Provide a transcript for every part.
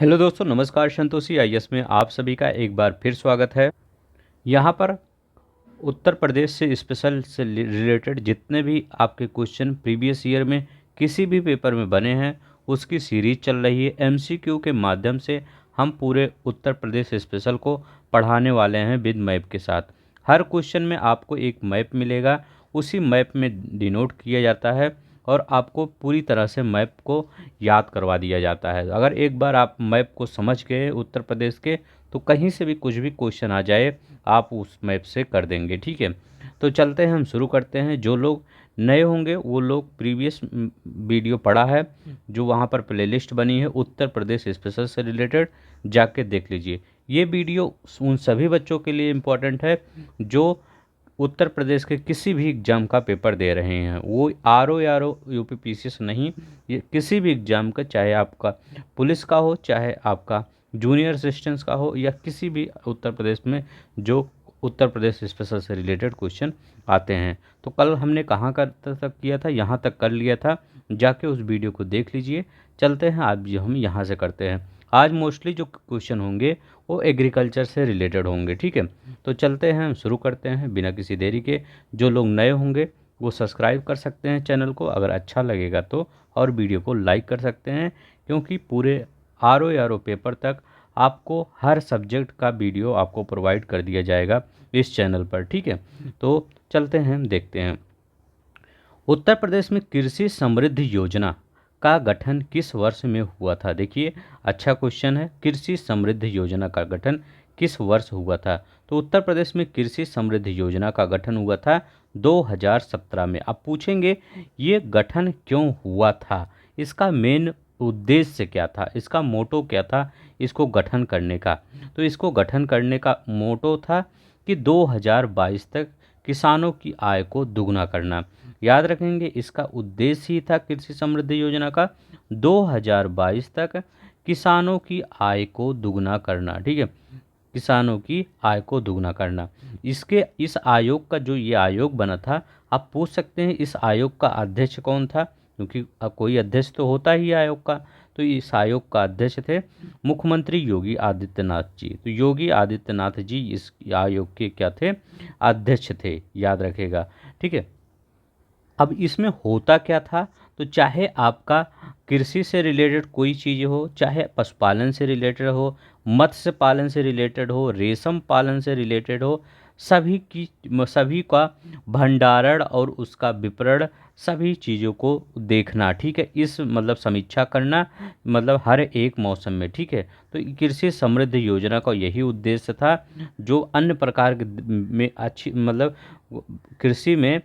Hello दोस्तों, नमस्कार। Santoshi IAS में आप सभी का एक बार फिर स्वागत है। यहाँ पर उत्तर प्रदेश से स्पेशल से रिलेटेड जितने भी आपके क्वेश्चन प्रीवियस ईयर में किसी भी पेपर में बने हैं उसकी सीरीज चल रही है। एमसीक्यू के माध्यम से हम पूरे उत्तर प्रदेश स्पेशल को पढ़ाने वाले हैं विद मैप के साथ। हर क्वेश्चन में आपको एक मैप मिलेगा, उसी मैप में डिनोट किया जाता है और आपको पूरी तरह से मैप को याद करवा दिया जाता है। अगर एक बार आप मैप को समझ गए उत्तर प्रदेश के, तो कहीं से भी कुछ भी क्वेश्चन आ जाए आप उस मैप से कर देंगे। ठीक है, तो चलते हैं, हम शुरू करते हैं। जो लोग नए होंगे वो लोग प्रीवियस वीडियो पढ़ा है, जो वहाँ पर प्लेलिस्ट बनी है उत्तर प्रदेश स्पेशल से रिलेटेड, जाके देख लीजिए। ये वीडियो उन सभी बच्चों के लिए इम्पोर्टेंट है जो उत्तर प्रदेश के किसी भी एग्ज़ाम का पेपर दे रहे हैं। वो आर ओ यूपीपीसीएस नहीं, ये किसी भी एग्ज़ाम का, चाहे आपका पुलिस का हो, चाहे आपका जूनियर असिस्टेंट्स का हो, या किसी भी उत्तर प्रदेश में जो उत्तर प्रदेश स्पेशल से रिलेटेड क्वेश्चन आते हैं। तो कल हमने कहाँ का तक किया था, यहाँ तक कर लिया था, जाके उस वीडियो को देख लीजिए। चलते हैं आज जो हम यहाँ से करते हैं। आज मोस्टली जो क्वेश्चन होंगे वो एग्रीकल्चर से रिलेटेड होंगे। ठीक है, तो चलते हैं, हम शुरू करते हैं बिना किसी देरी के। जो लोग नए होंगे वो सब्सक्राइब कर सकते हैं चैनल को अगर अच्छा लगेगा तो, और वीडियो को लाइक कर सकते हैं, क्योंकि पूरे आर ओ पेपर तक आपको हर सब्जेक्ट का वीडियो आपको प्रोवाइड कर दिया जाएगा इस चैनल पर। ठीक है, तो चलते हैं, देखते हैं। उत्तर प्रदेश में कृषि समृद्धि योजना का गठन किस वर्ष में हुआ था? देखिए, अच्छा क्वेश्चन है। कृषि समृद्धि योजना का गठन किस वर्ष हुआ था? तो उत्तर प्रदेश में कृषि समृद्धि योजना का गठन हुआ था 2017 में। अब पूछेंगे ये गठन क्यों हुआ था, इसका मेन उद्देश्य क्या था, इसका मोटो क्या था इसको गठन करने का? तो इसको गठन करने का मोटो था कि 2022 तक किसानों की आय को दुगना करना। याद रखेंगे, इसका उद्देश्य ही था कृषि समृद्धि योजना का 2022 तक किसानों की आय को दुगना करना। ठीक है, किसानों की आय को दुगना करना। इस आयोग का जो ये आयोग बना था, आप पूछ सकते हैं इस आयोग का अध्यक्ष कौन था, क्योंकि कोई अध्यक्ष तो होता ही आयोग का। तो इस आयोग का अध्यक्ष थे मुख्यमंत्री योगी आदित्यनाथ जी। तो योगी आदित्यनाथ जी इस आयोग के क्या थे? अध्यक्ष थे, याद रखेगा। ठीक है, अब इसमें होता क्या था? तो चाहे आपका कृषि से रिलेटेड कोई चीज़ हो, चाहे पशुपालन से रिलेटेड हो, मत्स्य पालन से रिलेटेड हो, रेशम पालन से रिलेटेड हो, सभी का भंडारण और उसका विपणन, सभी चीज़ों को देखना। ठीक है, इस मतलब समीक्षा करना, मतलब हर एक मौसम में। ठीक है, तो कृषि समृद्धि योजना का यही उद्देश्य था, जो अन्य प्रकार में अच्छी मतलब कृषि में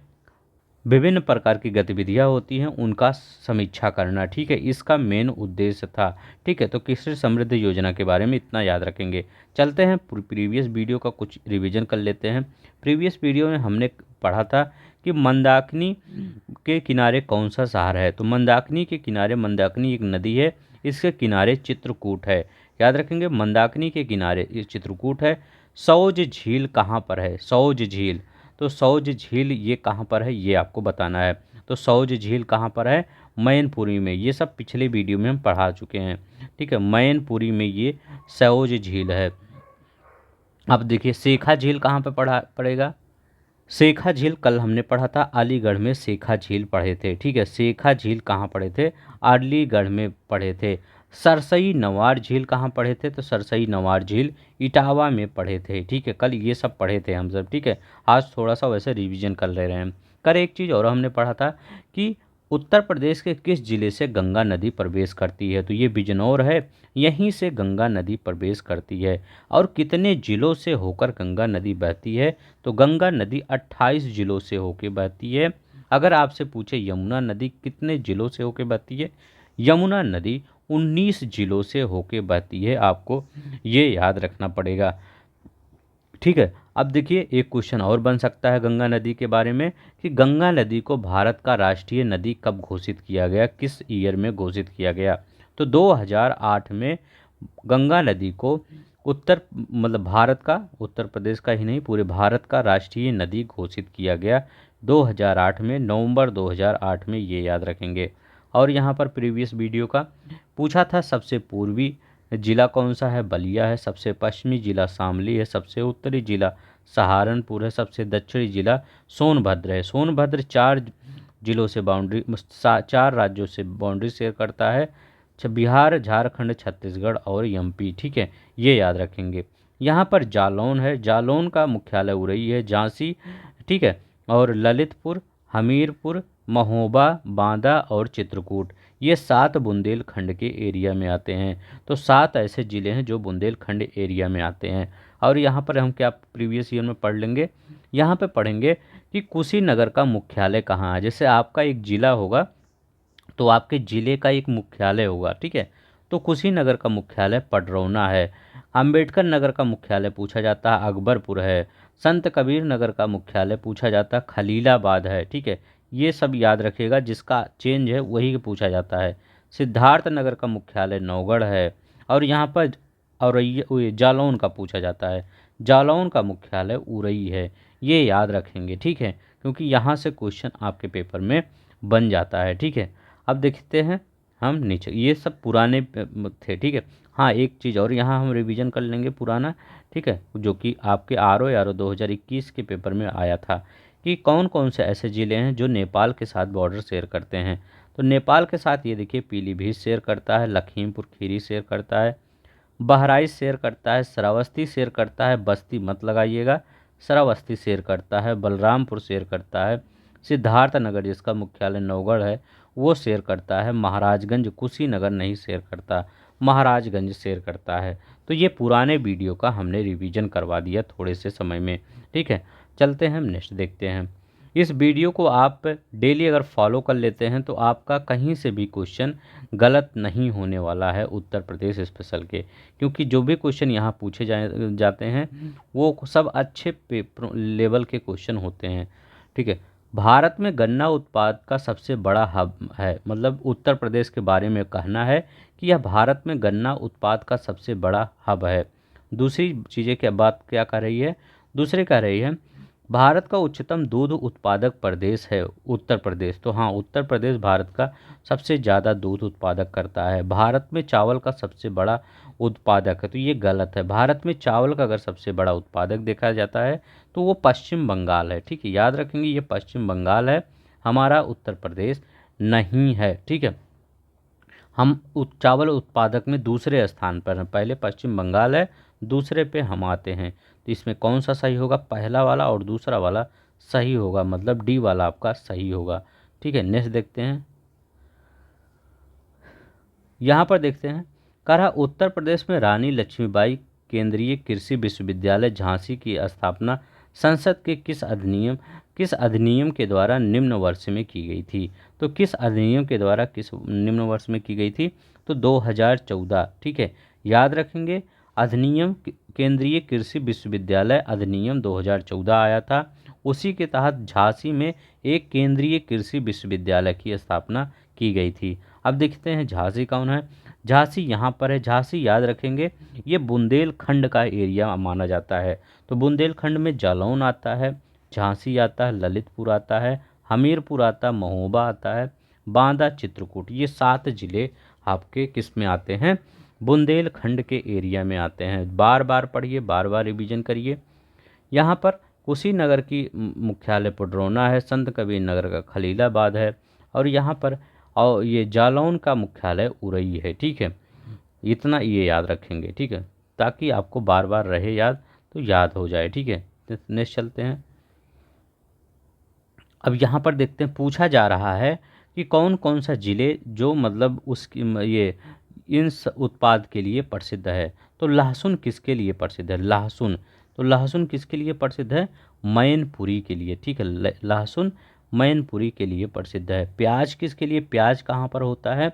विभिन्न प्रकार की गतिविधियां होती हैं उनका समीक्षा करना। ठीक है, इसका मेन उद्देश्य था। ठीक है, तो कृषि समृद्धि योजना के बारे में इतना याद रखेंगे। चलते हैं प्रीवियस वीडियो का कुछ रिवीजन कर लेते हैं। प्रीवियस वीडियो में हमने पढ़ा था कि मंदाकिनी के किनारे कौन सा शहर है? तो मंदाकिनी के किनारे, मंदाकिनी एक नदी है, इसके किनारे चित्रकूट है। याद रखेंगे, मंदाकिनी के किनारे ये चित्रकूट है। सौज झील कहाँ पर है? सौज झील, तो सौज झील ये कहाँ पर है ये आपको बताना है। तो सौज झील कहाँ पर है? मैनपुरी में। ये सब पिछले वीडियो में हम पढ़ा चुके हैं। ठीक है, मैनपुरी में ये सौज झील है। अब देखिए, शेखा झील कहाँ पे पड़ेगा? शेखा झील कल हमने पढ़ा था, अलीगढ़ में शेखा झील पढ़े थे। ठीक है, शेखा झील कहाँ पढ़े थे? अलीगढ़ में पढ़े थे। सरसई नवार झील कहाँ पढ़े थे? तो सरसई नवार झील इटावा में पढ़े थे। ठीक है, कल ये सब पढ़े थे हम सब। ठीक है, आज थोड़ा सा वैसे रिवीजन कर ले रहे हैं। कर एक चीज़ और हमने पढ़ा था कि उत्तर प्रदेश के किस जिले से गंगा नदी प्रवेश करती है? तो ये बिजनौर है, यहीं से गंगा नदी प्रवेश करती है। और कितने जिलों से होकर गंगा नदी बहती है? तो गंगा नदी 28 जिलों से होकर बहती है। अगर आपसे पूछे यमुना नदी कितने जिलों से होकर बहती है? यमुना नदी 19 जिलों से होकर बहती है, आपको ये याद रखना पड़ेगा। ठीक है, अब देखिए, एक क्वेश्चन और बन सकता है गंगा नदी के बारे में कि गंगा नदी को भारत का राष्ट्रीय नदी कब घोषित किया गया, किस ईयर में घोषित किया गया? तो 2008 में गंगा नदी को भारत का, उत्तर प्रदेश का ही नहीं पूरे भारत का राष्ट्रीय नदी घोषित किया गया 2008 में, नवंबर 2008 में, ये याद रखेंगे। और यहाँ पर प्रीवियस वीडियो का पूछा था सबसे पूर्वी जिला कौन सा है? बलिया है। सबसे पश्चिमी जिला शामली है। सबसे उत्तरी जिला सहारनपुर है। सबसे दक्षिणी जिला सोनभद्र है। सोनभद्र 4 जिलों से बाउंड्री 4 राज्यों से बाउंड्री शेयर करता है। बिहार, झारखंड, छत्तीसगढ़ और एमपी। ठीक है, ये याद रखेंगे। यहाँ पर जालौन है। जालौन का मुख्यालय उरई है। झांसी, ठीक है, और ललितपुर, हमीरपुर, महोबा, बांदा और चित्रकूट, ये 7 बुंदेलखंड के एरिया में आते हैं। तो 7 ऐसे ज़िले हैं जो बुंदेलखंड एरिया में आते हैं। और यहाँ पर हम क्या प्रीवियस ईयर में पढ़ लेंगे, यहाँ पे पढ़ेंगे कि कुशीनगर का मुख्यालय कहाँ है। जैसे आपका एक ज़िला होगा तो आपके ज़िले का एक मुख्यालय होगा, ठीक है। तो कुशीनगर का मुख्यालय पडरौना है। अंबेडकर नगर का मुख्यालय पूछा जाता है अकबरपुर है। संत कबीर नगर का मुख्यालय पूछा जाता है खलीलाबाद है, ठीक है। ये सब याद रखिएगा, जिसका चेंज है वही पूछा जाता है। सिद्धार्थ नगर का मुख्यालय नौगढ़ है। और यहाँ पर और जालौन का पूछा जाता है। जालौन का मुख्यालय उरई है। ये याद रखेंगे, ठीक है, क्योंकि यहाँ से क्वेश्चन आपके पेपर में बन जाता है, ठीक है। अब देखते हैं हम नीचे, ये सब पुराने थे, ठीक है। हाँ, एक चीज़ और यहाँ हम रिवीजन कर लेंगे पुराना, ठीक है, जो कि आपके आर ओ 2021 के पेपर में आया था कि कौन कौन से ऐसे ज़िले हैं जो नेपाल के साथ बॉर्डर शेयर करते हैं। तो नेपाल के साथ ये देखिए पीलीभीत शेयर करता है, लखीमपुर खीरी शेयर करता है, बहराइच शेयर करता है, श्रावस्ती शेयर करता है, बस्ती मत लगाइएगा, श्रावस्ती शेयर करता है, बलरामपुर शेयर करता है, सिद्धार्थनगर जिसका मुख्यालय नौगढ़ है वो शेयर करता है, महाराजगंज, कुशीनगर नहीं शेयर करता, महाराजगंज शेयर करता है। तो ये पुराने वीडियो का हमने रिवीजन करवा दिया थोड़े से समय में, ठीक है। चलते हैं हम नेक्स्ट देखते हैं। इस वीडियो को आप डेली अगर फॉलो कर लेते हैं तो आपका कहीं से भी क्वेश्चन गलत नहीं होने वाला है उत्तर प्रदेश स्पेशल के, क्योंकि जो भी क्वेश्चन यहाँ पूछे जाते हैं वो सब अच्छे पेपर लेवल के क्वेश्चन होते हैं, ठीक है। भारत में गन्ना उत्पाद का सबसे बड़ा हब है, मतलब उत्तर प्रदेश के बारे में कहना है कि यह भारत में गन्ना उत्पाद का सबसे बड़ा हब है। दूसरी चीज़ें क्या बात क्या कर रही है, दूसरी कह रही है भारत का उच्चतम दूध उत्पादक प्रदेश है उत्तर प्रदेश। तो हाँ, उत्तर प्रदेश भारत का सबसे ज़्यादा दूध उत्पादक करता है। भारत में चावल का सबसे बड़ा उत्पादक है, तो ये गलत है। भारत में चावल का अगर सबसे बड़ा उत्पादक देखा जाता है तो वो पश्चिम बंगाल है, ठीक है, याद रखेंगे, ये पश्चिम बंगाल है, हमारा उत्तर प्रदेश नहीं है, ठीक है। हम चावल उत्पादक में दूसरे स्थान पर हैं, पहले पश्चिम बंगाल है, दूसरे पे हम आते हैं। तो इसमें कौन सा सही होगा, पहला वाला और दूसरा वाला सही होगा, मतलब डी वाला आपका सही होगा, ठीक है। नेक्स्ट देखते हैं, यहाँ पर देखते हैं, कह रहा उत्तर प्रदेश में रानी लक्ष्मीबाई केंद्रीय कृषि विश्वविद्यालय झांसी की स्थापना संसद के किस अधिनियम के द्वारा निम्न वर्ष में की गई थी। तो किस अधिनियम के द्वारा किस निम्न वर्ष में की गई थी, तो 2014, ठीक है, याद रखेंगे। अधिनियम केंद्रीय कृषि विश्वविद्यालय अधिनियम 2014 आया था, उसी के तहत झांसी में एक केंद्रीय कृषि विश्वविद्यालय की स्थापना की गई थी। अब देखते हैं झांसी कौन है। झांसी यहाँ पर है, झांसी याद रखेंगे, ये बुंदेलखंड का एरिया माना जाता है। तो बुंदेलखंड में जालौन आता है, झांसी आता है, ललितपुर आता है, हमीरपुर आता है, महोबा आता है, बांदा, चित्रकूट, ये 7 जिले आपके किस में आते हैं, बुंदेलखंड के एरिया में आते हैं। बार बार पढ़िए, बार बार रिवीजन करिए। यहाँ पर कुशीनगर की मुख्यालय पडरौना है, संत कबीर नगर का खलीलाबाद है, और यहाँ पर और ये जालौन का मुख्यालय उरई है, ठीक है। इतना ये याद रखेंगे, ठीक है, ताकि आपको बार बार रहे याद, तो याद हो जाए, ठीक है। नेक्स्ट चलते हैं। अब यहाँ पर देखते हैं, पूछा जा रहा है कि कौन कौन सा ज़िले जो मतलब उसकी ये इन उत्पाद के लिए प्रसिद्ध है। तो लहसुन किसके लिए प्रसिद्ध है, लहसुन, तो लहसुन किसके लिए प्रसिद्ध है, मैनपुरी के लिए, ठीक है, लहसुन मैनपुरी के लिए प्रसिद्ध है। प्याज किसके लिए, प्याज कहाँ पर होता है,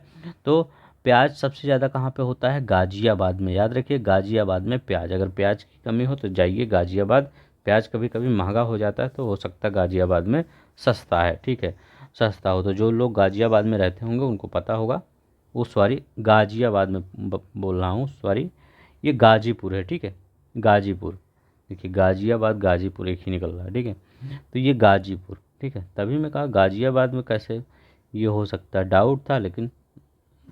तो प्याज सबसे ज़्यादा कहाँ पे होता है, गाज़ियाबाद में, याद रखिए गाज़ियाबाद में प्याज, अगर प्याज की कमी हो तो जाइए गाज़ियाबाद। प्याज कभी कभी महंगा हो जाता है तो हो सकता है गाज़ियाबाद में सस्ता है, ठीक है, सस्ता हो। तो जो लोग गाज़ियाबाद में रहते होंगे उनको पता होगा, वो सॉरी गाज़ियाबाद में बोल रहा हूँ, सॉरी, ये गाज़ीपुर है, ठीक है, गाज़ीपुर, देखिए गाज़ियाबाद गाज़ीपुर एक ही निकल रहा है, ठीक है। तो ये गाज़ीपुर, ठीक है, तभी मैं कहा गाज़ियाबाद में कैसे ये हो सकता है, डाउट था, लेकिन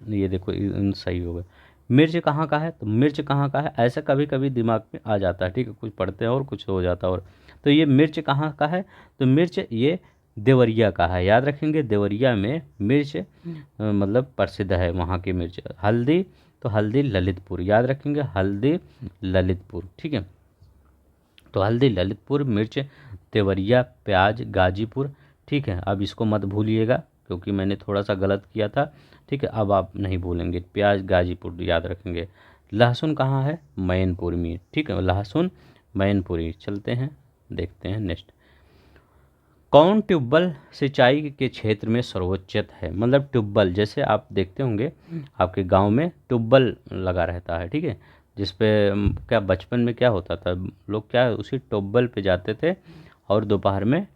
ये देखो इन सही हो गया। मिर्च कहाँ का है, तो मिर्च कहाँ का है, ऐसा कभी कभी दिमाग में आ जाता है, ठीक है, कुछ पढ़ते हैं और कुछ हो जाता है और। तो ये मिर्च कहाँ का है, तो मिर्च ये देवरिया का है, याद रखेंगे, देवरिया में मिर्च मतलब प्रसिद्ध है वहाँ की मिर्च। हल्दी, तो हल्दी ललितपुर, याद रखेंगे, हल्दी ललितपुर, ठीक है। तो हल्दी ललितपुर, मिर्च देवरिया, प्याज गाजीपुर, ठीक है। अब इसको मत भूलिएगा क्योंकि मैंने थोड़ा सा गलत किया था, ठीक है, अब आप नहीं भूलेंगे, प्याज गाजीपुर याद रखेंगे। लहसुन कहाँ है, मैनपुर में, ठीक है, लहसुन मैनपुरी। चलते हैं, देखते हैं नेक्स्ट। कौन ट्यूबवेल सिंचाई के क्षेत्र में सर्वोच्च है, मतलब ट्यूबवेल, जैसे आप देखते होंगे आपके गांव में ट्यूबवेल लगा रहता है, ठीक है, जिस पे क्या बचपन में क्या होता था, लोग क्या उसी ट्यूबवेल पे जाते थे और दोपहर में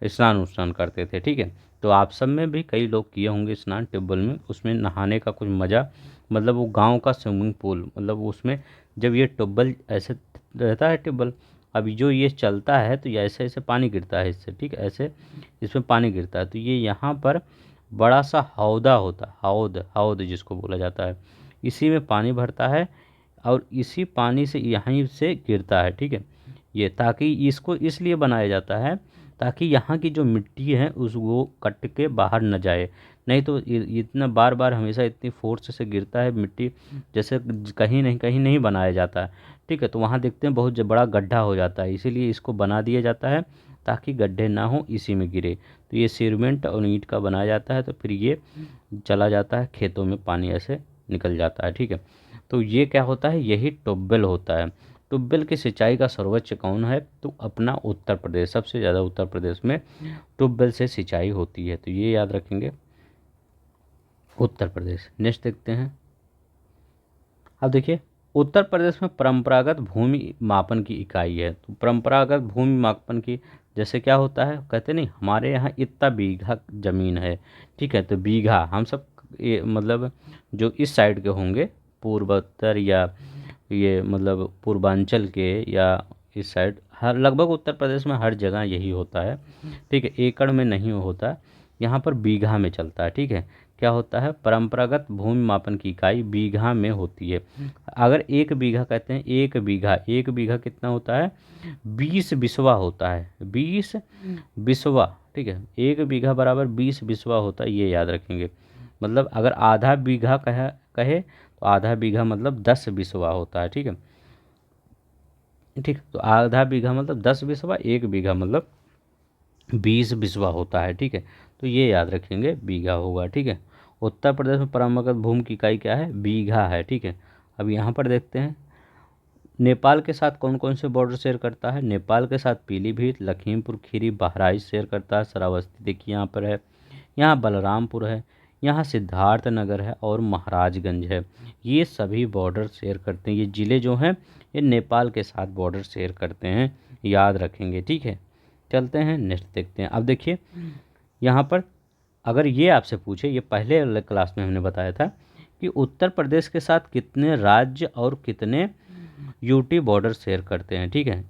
स्नान करते थे, ठीक है। तो आप सब में भी कई लोग किए होंगे स्नान ट्यूबवेल में, उसमें नहाने का कुछ मज़ा, मतलब वो गांव का स्विमिंग पूल, मतलब उसमें जब ये ट्यूबवेल ऐसे रहता है ट्यूबवेल, अभी जो ये चलता है तो ये ऐसे ऐसे पानी गिरता है इससे, ठीक है, ऐसे इसमें पानी गिरता है, तो ये यहाँ पर बड़ा सा हौदा होता है, हौद हौद जिसको बोला जाता है, इसी में पानी भरता है और इसी पानी से यहीं से गिरता है, ठीक है। ये ताकि इसको इसलिए बनाया जाता है ताकि यहाँ की जो मिट्टी है उसको कट के बाहर न जाए, नहीं तो इतना बार बार हमेशा इतनी फोर्स से गिरता है मिट्टी, जैसे कहीं नहीं बनाया जाता है, ठीक है। तो वहाँ देखते हैं बहुत बड़ा गड्ढा हो जाता है, इसीलिए इसको बना दिया जाता है ताकि गड्ढे ना हो, इसी में गिरे। तो ये सीमेंट और ईंट का बनाया जाता है, तो फिर ये चला जाता है खेतों में, पानी ऐसे निकल जाता है, ठीक है। तो ये क्या होता है, यही ट्यूबवेल होता है। ट्यूबवेल की सिंचाई का सर्वोच्च कौन है, तो अपना उत्तर प्रदेश, सबसे ज़्यादा उत्तर प्रदेश में ट्यूबवेल से सिंचाई होती है, तो ये याद रखेंगे, उत्तर प्रदेश। नेक्स्ट देखते हैं। अब देखिए, उत्तर प्रदेश में परंपरागत भूमि मापन की इकाई है, तो परंपरागत भूमि मापन की, जैसे क्या होता है, कहते नहीं हमारे यहाँ इतना बीघा ज़मीन है, ठीक है, तो बीघा हम सब ये मतलब जो इस साइड के होंगे, पूर्वोत्तर या ये मतलब पूर्वांचल के या इस साइड, हर लगभग उत्तर प्रदेश में हर जगह यही होता है, ठीक है, एकड़ में नहीं होता, यहाँ पर बीघा में चलता है, ठीक है। क्या होता है, परंपरागत भूमि मापन की इकाई बीघा में होती है। अगर एक बीघा कहते हैं, एक बीघा कितना होता है, 20 बिस्वा होता है, 20 बिस्वा, ठीक है, एक बीघा बराबर 20 बिस्वा होता है, ये याद रखेंगे। मतलब अगर आधा बीघा कहे तो आधा बीघा मतलब 10 बिस्वा होता है, ठीक है, ठीक। तो आधा बीघा मतलब 10 बिस्वा, एक बीघा मतलब 20 बिस्वा होता है, ठीक है। तो ये याद रखेंगे, बीघा होगा, ठीक है। उत्तर प्रदेश में परंपरागत भूमि की इकाई क्या है, बीघा है, ठीक है। अब यहाँ पर देखते हैं, नेपाल के साथ कौन कौन से बॉर्डर शेयर करता है, नेपाल के साथ पीलीभीत, लखीमपुर खीरी, बहराइच शेयर करता है, श्रावस्ती देखिए यहाँ पर है, यहाँ बलरामपुर है, यहाँ सिद्धार्थ नगर है और महाराजगंज है, ये सभी बॉर्डर शेयर करते हैं, ये ज़िले जो हैं ये नेपाल के साथ बॉर्डर शेयर करते हैं, याद रखेंगे, ठीक है। चलते हैं नेक्स्ट देखते हैं। अब देखिए यहाँ पर अगर ये आपसे पूछे, ये पहले वाले क्लास में हमने बताया था कि उत्तर प्रदेश के साथ कितने राज्य और कितने यूटी बॉर्डर शेयर करते हैं, ठीक है,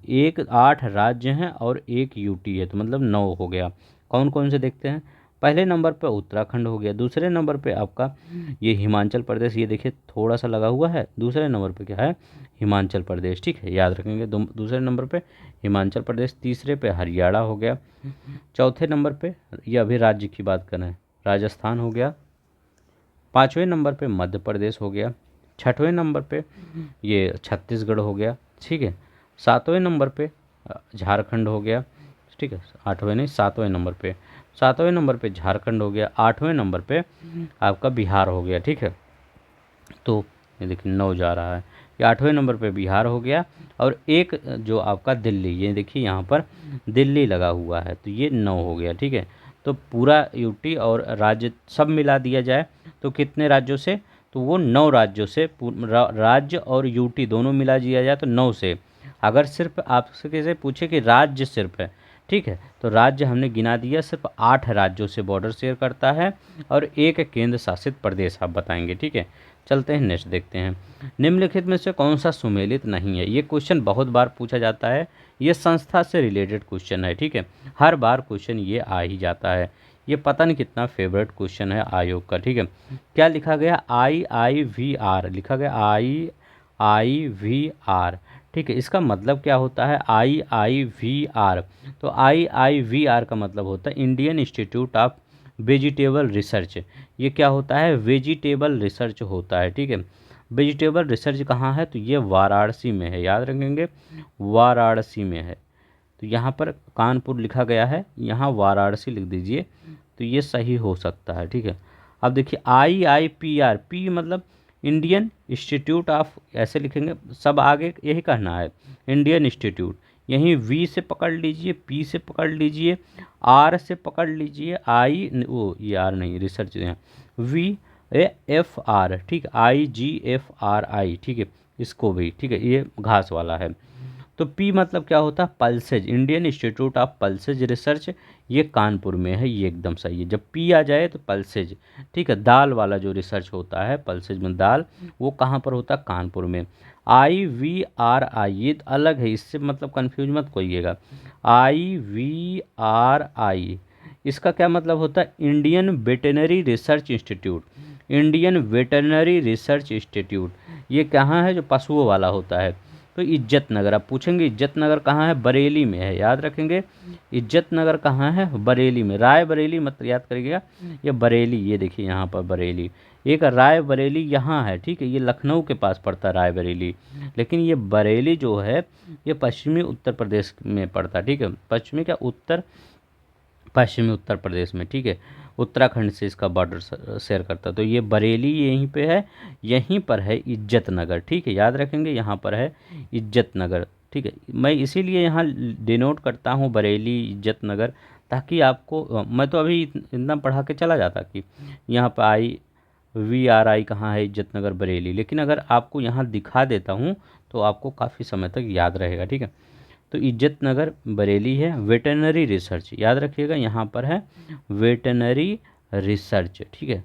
8 राज्य हैं और 1 यूटी है, तो मतलब 9 हो गया। कौन कौन से देखते हैं, पहले नंबर पे उत्तराखंड हो गया, दूसरे नंबर पे आपका ये हिमाचल प्रदेश, ये देखिए थोड़ा सा लगा हुआ है, दूसरे नंबर पे क्या है, हिमाचल प्रदेश, ठीक है, याद रखेंगे, दूसरे नंबर पे हिमाचल प्रदेश, तीसरे पे हरियाणा हो गया, चौथे नंबर पे, ये अभी राज्य की बात कर रहे हैं, राजस्थान हो गया, पाँचवें नंबर पे मध्य प्रदेश हो गया, छठवें नंबर पे ये छत्तीसगढ़ हो गया, ठीक है, सातवें नंबर पे झारखंड हो गया, ठीक है, आठवें नहीं सातवें नंबर पे झारखंड हो गया, आठवें नंबर पे आपका बिहार हो गया, ठीक है। तो ये देखिए 9 जा रहा है, ये 8वें नंबर पे बिहार हो गया और एक जो आपका दिल्ली, ये देखिए यहाँ पर दिल्ली लगा हुआ है, तो ये 9 हो गया, ठीक है। तो पूरा यूटी और राज्य सब मिला दिया जाए तो कितने राज्यों से, तो वो 9 राज्यों से, राज्य और यूटी दोनों मिला दिया जाए तो 9 से। अगर सिर्फ आपसे किसी पूछे कि राज्य सिर्फ है, ठीक है, तो राज्य हमने गिना दिया, सिर्फ 8 राज्यों से बॉर्डर शेयर करता है और एक केंद्र शासित प्रदेश आप बताएंगे, ठीक है। चलते हैं नेक्स्ट देखते हैं, निम्नलिखित में से कौन सा सुमेलित नहीं है, ये क्वेश्चन बहुत बार पूछा जाता है, ये संस्था से रिलेटेड क्वेश्चन है, ठीक है, हर बार क्वेश्चन ये आ ही जाता है, ये पता नहीं कितना फेवरेट क्वेश्चन है आयोग का, ठीक है। क्या लिखा गया, IIVR लिखा गया, IIVR, ठीक है। इसका मतलब क्या होता है IIVR, तो IIVR का मतलब होता है Indian institute of vegetable research. ये क्या होता है, वेजिटेबल रिसर्च होता है, ठीक है। वेजिटेबल रिसर्च कहाँ है, तो ये वाराणसी में है, याद रखेंगे, वाराणसी में है। तो यहाँ पर कानपुर लिखा गया है, यहाँ वाराणसी लिख दीजिए, तो ये सही हो सकता है, ठीक है। अब देखिए IIPR, पी मतलब इंडियन इंस्टीट्यूट ऑफ, ऐसे लिखेंगे, सब आगे यही कहना है, इंडियन इंस्टीट्यूट। यहीं वी से पकड़ लीजिए, पी से पकड़ लीजिए, आर से पकड़ लीजिए, आई वो ये आर नहीं, रिसर्च यहाँ, VFR, ठीक, IGFRI, ठीक है, इसको भी, ठीक है, ये घास वाला है। तो पी मतलब क्या होता है, pulses, Indian institute of pulses research, ये कानपुर में है, ये एकदम सही है। जब पी आ जाए तो पल्सेज, ठीक है, दाल वाला जो रिसर्च होता है, पल्सेज में दाल, वो कहाँ पर होता है, कानपुर में। IVRI ये अलग है, इससे मतलब कंफ्यूज मत कोइएगा। IVRI इसका क्या मतलब होता है, Indian veterinary research institute, Indian veterinary research institute. ये कहाँ है, जो पशुओं वाला होता है। तो इज्जत नगर, आप पूछेंगे इज्जत नगर कहाँ है, बरेली में है, याद रखेंगे, इज्जत नगर कहाँ है, बरेली में। राय बरेली मत याद करिएगा, ये बरेली, ये देखिए यहाँ पर बरेली, एक राय बरेली यहाँ है, ठीक है, ये लखनऊ के पास पड़ता है राय बरेली, लेकिन ये बरेली जो है ये पश्चिमी उत्तर प्रदेश में पड़ता है, ठीक है, पश्चिमी क्या, पश्चिमी उत्तर प्रदेश में, ठीक है, उत्तराखंड से इसका बॉर्डर शेयर करता है। तो ये बरेली यहीं पे है, यहीं पर है इज्जत नगर, ठीक है, याद रखेंगे, यहाँ पर है इज्जत नगर, ठीक है। मैं इसीलिए यहाँ डिनोट करता हूँ बरेली, इज्जत नगर, ताकि आपको, मैं तो अभी इतना पढ़ा के चला जाता कि यहाँ पर IVRI कहाँ है, इज्जत नगर बरेली, लेकिन अगर आपको यहाँ दिखा देता हूँ तो आपको काफ़ी समय तक याद रहेगा, ठीक है। तो इज्जत नगर बरेली है। वेटरनरी रिसर्च याद रखिएगा, यहाँ पर है वेटरनरी रिसर्च, ठीक है।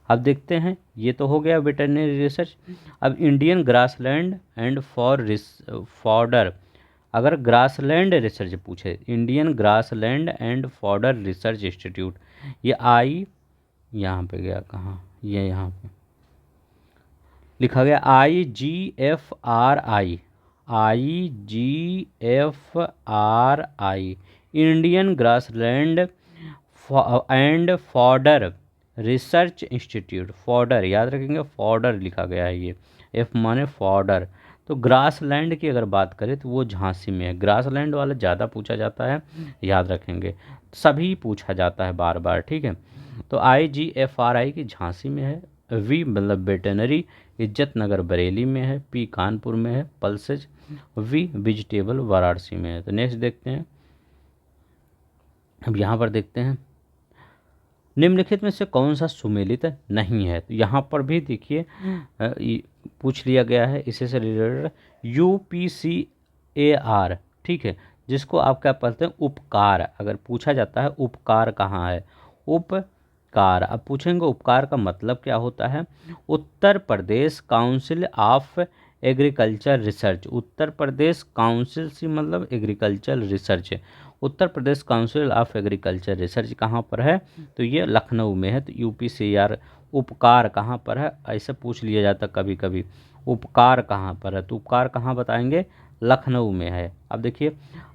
अब देखते हैं, ये तो हो गया वेटरनरी रिसर्च। अब इंडियन ग्रासलैंड एंड फॉडर, अगर ग्रासलैंड रिसर्च पूछे, Indian grassland and fodder research institute, ये आई, यहाँ पे गया कहाँ, ये यहाँ पे लिखा गया IGFRI, IGFRI, Indian grassland and fodder research institute, fodder याद रखेंगे, फॉडर लिखा गया है, ये एफ माने फॉडर। तो ग्रासलैंड की अगर बात करें तो वो झांसी में है, ग्रासलैंड वाला ज़्यादा पूछा जाता है, याद रखेंगे, सभी पूछा जाता है बार बार, ठीक है। तो IGFRI की झांसी में है, वी मतलब वेटनरी इज्जत नगर बरेली में है, पी कानपुर में है, पल्सेज वी वेजिटेबल वाराणसी में है। तो नेक्स्ट देखते हैं, अब यहाँ पर देखते हैं, निम्नलिखित में से कौन सा सुमेलित नहीं है। तो यहाँ पर भी देखिए पूछ लिया गया है, इसी से रिलेटेड UPCAR, ठीक है, जिसको आप क्या पढ़ते हैं, उपकार, अगर पूछा जाता है उपकार कहाँ है, उपकार, अब पूछेंगे उपकार का मतलब क्या होता है, Uttar Pradesh council of agriculture research, Uttar Pradesh council से मतलब agriculture research, Uttar Pradesh council of agriculture research कहाँ पर है, तो ये लखनऊ में है। तो UPCAR उपकार कहाँ पर है, ऐसे पूछ लिया जाता कभी कभी, उपकार कहाँ पर है, तो उपकार कहाँ बताएंगे, लखनऊ में है। अब देखिए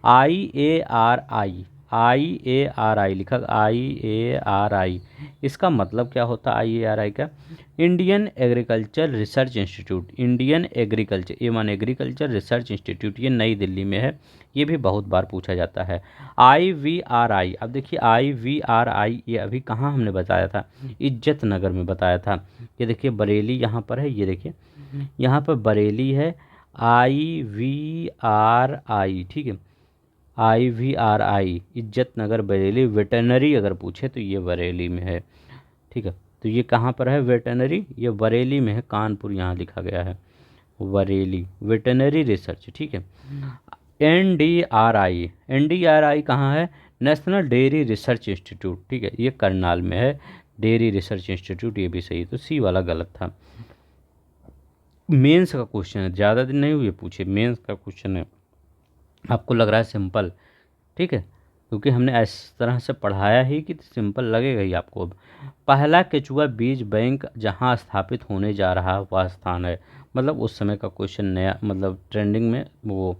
IARI लिखा, IARI इसका मतलब क्या होता है, IARI का Indian agriculture research institute, Indian agriculture, ये मान एग्रीकल्चर रिसर्च इंस्टीट्यूट, ये नई दिल्ली में है, ये भी बहुत बार पूछा जाता है। IVRI, अब देखिए IVRI ये अभी कहाँ हमने बताया था, इज्जत नगर में बताया था, ये देखिए बरेली यहाँ पर है, ये देखिए यहाँ पर बरेली है, IVRI, ठीक है, IVRI इज्जत नगर बरेली। वेटनरी अगर पूछे तो ये बरेली में है, ठीक है। तो ये कहाँ पर है वेटनरी, ये बरेली में है, कानपुर यहाँ लिखा गया है, बरेली वेटनरी रिसर्च, ठीक है। NDRI कहाँ है, नेशनल डेयरी रिसर्च इंस्टीट्यूट, ठीक है, ये करनाल में है, डेयरी रिसर्च इंस्टीट्यूट, ये भी सही, तो सी वाला गलत था। मेंस का क्वेश्चन है, ज़्यादा दिन नहीं हुए पूछे, मेंस का क्वेश्चन है, आपको लग रहा है सिंपल, ठीक है, क्योंकि हमने इस तरह से पढ़ाया ही कि सिंपल लगेगा ही आपको। अब पहला केचुआ बीज बैंक जहां स्थापित होने जा रहा वह स्थान है, मतलब उस समय का क्वेश्चन नया, मतलब ट्रेंडिंग में वो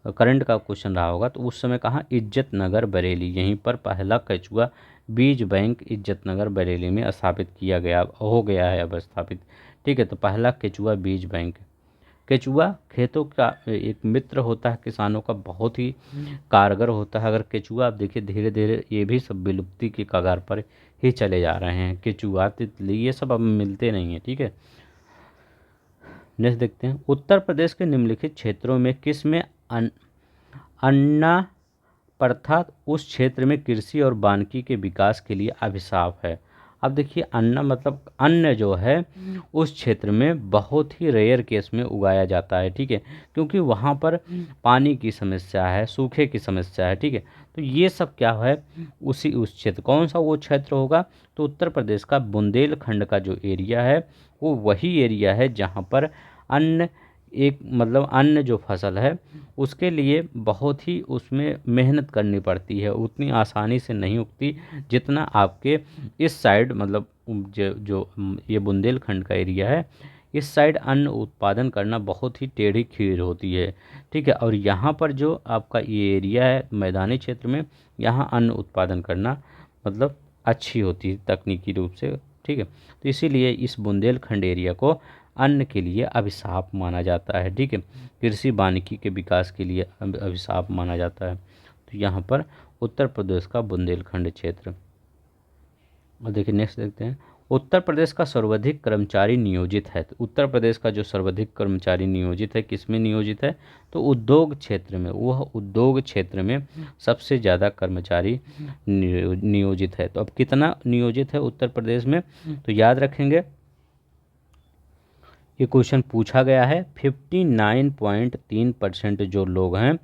करंट का क्वेश्चन रहा होगा। तो उस समय कहाँ, इज्जत नगर बरेली, यहीं पर पहला केचुआ बीज बैंक इज्जत नगर बरेली में स्थापित किया गया, हो गया है अब स्थापित। ठीक है, तो पहला केचुआ बीज बैंक। केचुआ खेतों का एक मित्र होता है, किसानों का बहुत ही कारगर होता है। अगर केचुआ आप देखिए धीरे धीरे ये भी सब विलुप्ति के कगार पर ही चले जा रहे हैं। केचुआ, तितली, ये सब अब मिलते नहीं हैं। ठीक है, नेक्स्ट देखते हैं। उत्तर प्रदेश के निम्नलिखित क्षेत्रों में किस में अन्ना प्रथा उस क्षेत्र में कृषि और वानिकी के विकास के लिए अभिशाप है। अब देखिए अन्ना मतलब अन्न जो है उस क्षेत्र में बहुत ही रेयर केस में उगाया जाता है। ठीक है, क्योंकि वहाँ पर पानी की समस्या है, सूखे की समस्या है। ठीक है, तो ये सब क्या है, उस क्षेत्र, कौन सा वो क्षेत्र होगा, तो उत्तर प्रदेश का बुंदेलखंड का जो एरिया है वो वही एरिया है जहाँ पर अन्न, एक मतलब अन्न जो फसल है उसके लिए बहुत ही उसमें मेहनत करनी पड़ती है, उतनी आसानी से नहीं उगती जितना आपके इस साइड, मतलब जो ये बुंदेलखंड का एरिया है, इस साइड अन्न उत्पादन करना बहुत ही टेढ़ी खीर होती है। ठीक है, और यहाँ पर जो आपका ये एरिया है मैदानी क्षेत्र में, यहाँ अन्न उत्पादन करना मतलब अच्छी होती है तकनीकी रूप से। ठीक है, तो इसीलिए इस बुंदेलखंड एरिया को अन्न के लिए अभिशाप माना जाता है। ठीक है, कृषि वानिकी के विकास के लिए अभिशाप माना जाता है। तो यहाँ पर उत्तर प्रदेश का बुंदेलखंड क्षेत्र। और देखिए नेक्स्ट देखते हैं। उत्तर प्रदेश का सर्वाधिक कर्मचारी नियोजित है। तो उत्तर प्रदेश का जो सर्वाधिक कर्मचारी नियोजित है किस में नियोजित है, तो उद्योग क्षेत्र में। वह उद्योग क्षेत्र में सबसे ज़्यादा कर्मचारी नियोजित है। तो अब कितना नियोजित है उत्तर प्रदेश में, तो याद रखेंगे ये क्वेश्चन पूछा गया है। 59.3% जो लोग हैं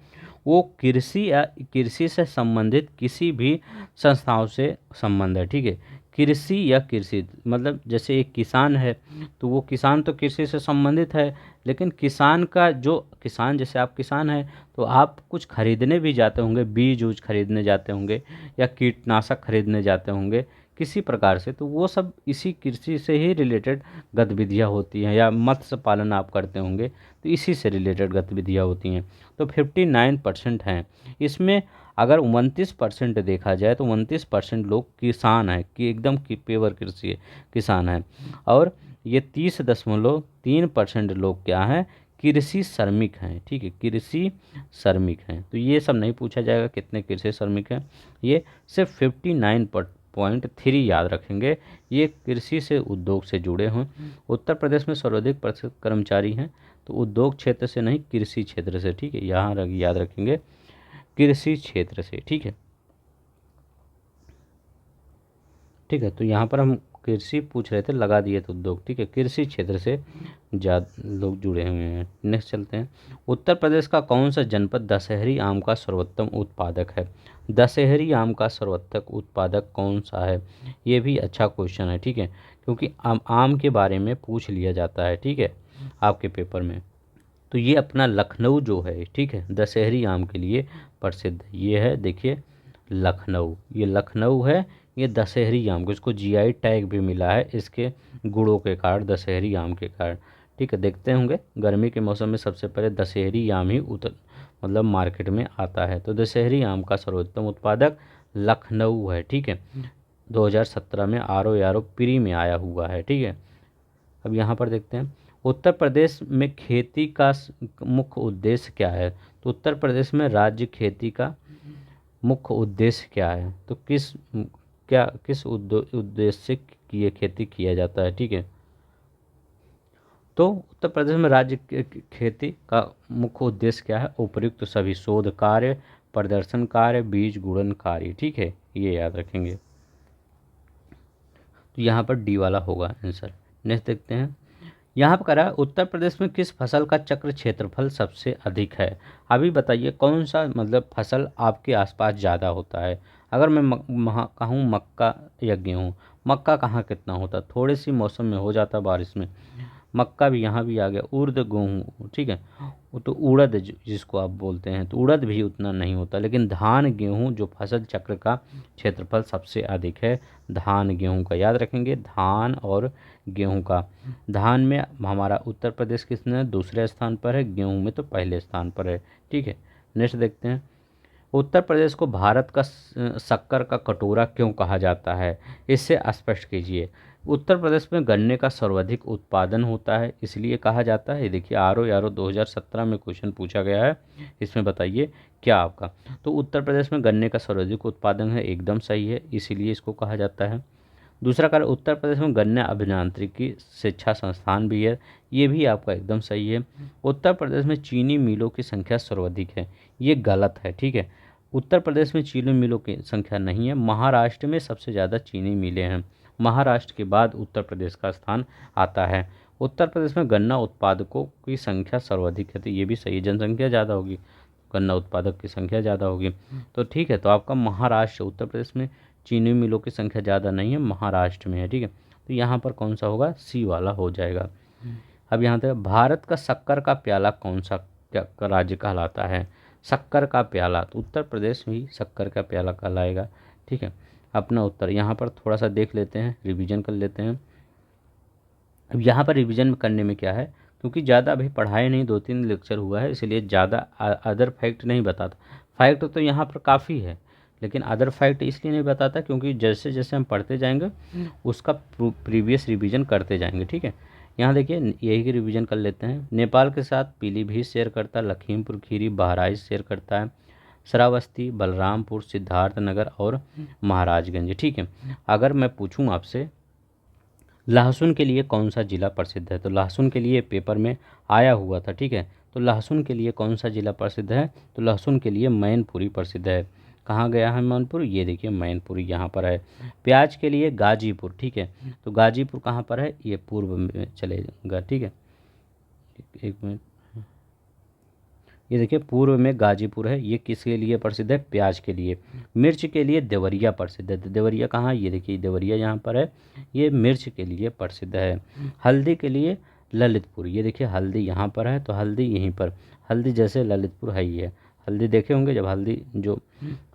वो कृषि या कृषि से संबंधित किसी भी संस्थाओं से संबंध है। ठीक है, कृषि या कृषि मतलब जैसे एक किसान है तो वो किसान तो कृषि से संबंधित है, लेकिन किसान का जो किसान, जैसे आप किसान हैं तो आप कुछ खरीदने भी जाते होंगे, बीज उज खरीदने जाते होंगे या कीटनाशक खरीदने जाते होंगे किसी प्रकार से, तो वो सब इसी कृषि से ही रिलेटेड गतिविधियाँ होती हैं। या मत्स्य पालन आप करते होंगे तो इसी से रिलेटेड गतिविधियाँ होती हैं। तो 59% हैं इसमें। अगर 29% देखा जाए तो 29% लोग किसान हैं, कि एकदम की पेवर कृषि किसान हैं। और ये 30.3% लोग क्या हैं, कृषि श्रमिक हैं। ठीक है, कृषि श्रमिक हैं। तो ये सब नहीं पूछा जाएगा कितने कृषि श्रमिक हैं, ये सिर्फ 59.3 याद रखेंगे। ये कृषि से उद्योग से जुड़े हों। उत्तर प्रदेश में सर्वाधिक प्रतिशत कर्मचारी हैं तो उद्योग क्षेत्र से नहीं, कृषि क्षेत्र से। ठीक है, यहाँ याद रखेंगे कृषि क्षेत्र से। ठीक है, ठीक है, तो यहाँ पर हम कृषि पूछ रहे थे, लगा दिए थे उद्योग। ठीक है, कृषि क्षेत्र से ज़्यादा लोग जुड़े हुए हैं। नेक्स्ट चलते हैं। उत्तर प्रदेश का कौन सा जनपद दशहरी आम का सर्वोत्तम उत्पादक है। दशहरी आम का सर्वोत्तम उत्पादक कौन सा है, ये भी अच्छा क्वेश्चन है। ठीक है, क्योंकि आम के बारे में पूछ लिया जाता है। ठीक है, आपके पेपर में। तो ये अपना लखनऊ जो है, ठीक है, दशहरी आम के लिए प्रसिद्ध ये है। देखिए लखनऊ, ये लखनऊ है, ये दशहरी आम को, इसको जीआई टैग भी मिला है इसके गुणों के कारण, दशहरी आम के कारण। ठीक है, देखते होंगे गर्मी के मौसम में सबसे पहले दशहरी आम ही मतलब मार्केट में आता है। तो दशहरी आम का सर्वोत्तम उत्पादक लखनऊ है। ठीक है, 2017 में आर प्री में आया हुआ है। ठीक है, अब यहाँ पर देखते हैं उत्तर प्रदेश में खेती का मुख्य उद्देश्य क्या है। तो उत्तर प्रदेश में राज्य खेती का मुख्य उद्देश्य क्या है, तो किस उद्देश्य से ये खेती किया जाता है। ठीक है, तो उत्तर प्रदेश में राज्य खेती का मुख्य उद्देश्य क्या है, उपर्युक्त सभी शोध कार्य, प्रदर्शन कार्य, बीज गुणन कार्य। ठीक है, ये याद रखेंगे। तो यहाँ पर डी वाला होगा आंसर। नेक्स्ट देखते हैं। यहाँ पर करा उत्तर प्रदेश में किस फसल का चक्र क्षेत्रफल सबसे अधिक है। अभी बताइए कौन सा मतलब फसल आपके आसपास ज़्यादा होता है। अगर मैं कहूँ मक्का या गेहूँ, मक्का कहाँ कितना होता, थोड़ी सी मौसम में हो जाता बारिश में, मक्का भी यहाँ भी आ गया, उर्द गेहूँ, ठीक है। वो तो उड़द जिसको आप बोलते हैं, तो उड़द भी उतना नहीं होता, लेकिन धान गेहूँ जो फसल चक्र का क्षेत्रफल सबसे अधिक है, धान गेहूँ का याद रखेंगे, धान और गेहूँ का। धान में हमारा उत्तर प्रदेश किसने दूसरे स्थान पर है, गेहूँ में तो पहले स्थान पर है, ठीक है। नेक्स्ट देखते हैं, उत्तर प्रदेश को भारत का शक्कर का कटोरा क्यों कहा जाता है, इससे स्पष्ट कीजिए। उत्तर प्रदेश में गन्ने का सर्वाधिक उत्पादन होता है इसलिए कहा जाता है। देखिए आर 2017 में क्वेश्चन पूछा गया है, इसमें बताइए क्या आपका। तो उत्तर प्रदेश में गन्ने का सर्वाधिक उत्पादन है, एकदम सही है, इसीलिए इसको कहा जाता है। दूसरा कार्य, उत्तर प्रदेश में गन्ना अभियांत्रिकी शिक्षा संस्थान भी है, ये भी आपका एकदम सही है। उत्तर प्रदेश में चीनी मिलों की संख्या सर्वाधिक है, ये गलत है, ठीक है। उत्तर प्रदेश में चीनी मिलों की संख्या नहीं है, महाराष्ट्र में सबसे ज़्यादा चीनी मिलें हैं, महाराष्ट्र के बाद उत्तर प्रदेश का स्थान आता है। उत्तर प्रदेश में गन्ना उत्पादकों की संख्या सर्वाधिक है, तो ये भी सही है, जनसंख्या ज़्यादा होगी, गन्ना उत्पादक की संख्या ज़्यादा होगी, तो ठीक है। तो आपका महाराष्ट्र, उत्तर प्रदेश में चीनी मिलों की संख्या ज़्यादा नहीं है, महाराष्ट्र में है, ठीक है। तो यहाँ पर कौन सा होगा, सी वाला हो जाएगा। अब यहाँ तक, भारत का शक्कर का प्याला कौन सा राज्य कहलाता है, शक्कर का प्याला, तो उत्तर प्रदेश भी शक्कर का प्याला कहलाएगा, ठीक है। अपना उत्तर यहाँ पर थोड़ा सा देख लेते हैं, रिवीजन कर लेते हैं। अब यहाँ पर रिवीजन करने में क्या है, क्योंकि ज़्यादा अभी पढ़ाई नहीं, 2-3 लेक्चर हुआ है, इसलिए ज़्यादा अदर फैक्ट नहीं बताता। फैक्ट तो यहाँ पर काफ़ी है, लेकिन अदर फैक्ट इसलिए नहीं बताता क्योंकि जैसे जैसे हम पढ़ते जाएंगे उसका प्रीवियस रिवीजन करते जाएंगे, ठीक है। यहाँ देखिए यही की रिवीजन कर लेते हैं। नेपाल के साथ पीलीभीत शेयर करता है, लखीमपुर खीरी बहराइच शेयर करता है, श्रावस्ती, बलरामपुर, सिद्धार्थनगर और महाराजगंज, ठीक है। अगर मैं पूछूं आपसे लहसुन के लिए कौन सा ज़िला प्रसिद्ध है, तो लहसुन के लिए पेपर में आया हुआ था, ठीक है। तो लहसुन के लिए कौन सा ज़िला प्रसिद्ध है, तो लहसुन के लिए मैनपुरी प्रसिद्ध है। कहाँ गया है मैनपुर, ये देखिए मैनपुरी यहाँ पर है। प्याज के लिए गाजीपुर, ठीक है। तो गाजीपुर कहाँ पर है, ये पूर्व में चलेगा, ठीक है। एक मिनट, ये देखिए पूर्व में गाजीपुर है, ये किसके लिए प्रसिद्ध है, प्याज के लिए। मिर्च के लिए देवरिया प्रसिद्ध है, तो देवरिया कहाँ, ये देखिए देवरिया यहाँ पर है, ये मिर्च के लिए प्रसिद्ध है। हल्दी के लिए ललितपुर, ये देखिए हल्दी यहाँ पर है, तो हल्दी यहीं पर, हल्दी जैसे ललितपुर है ही है। हल्दी देखे होंगे जब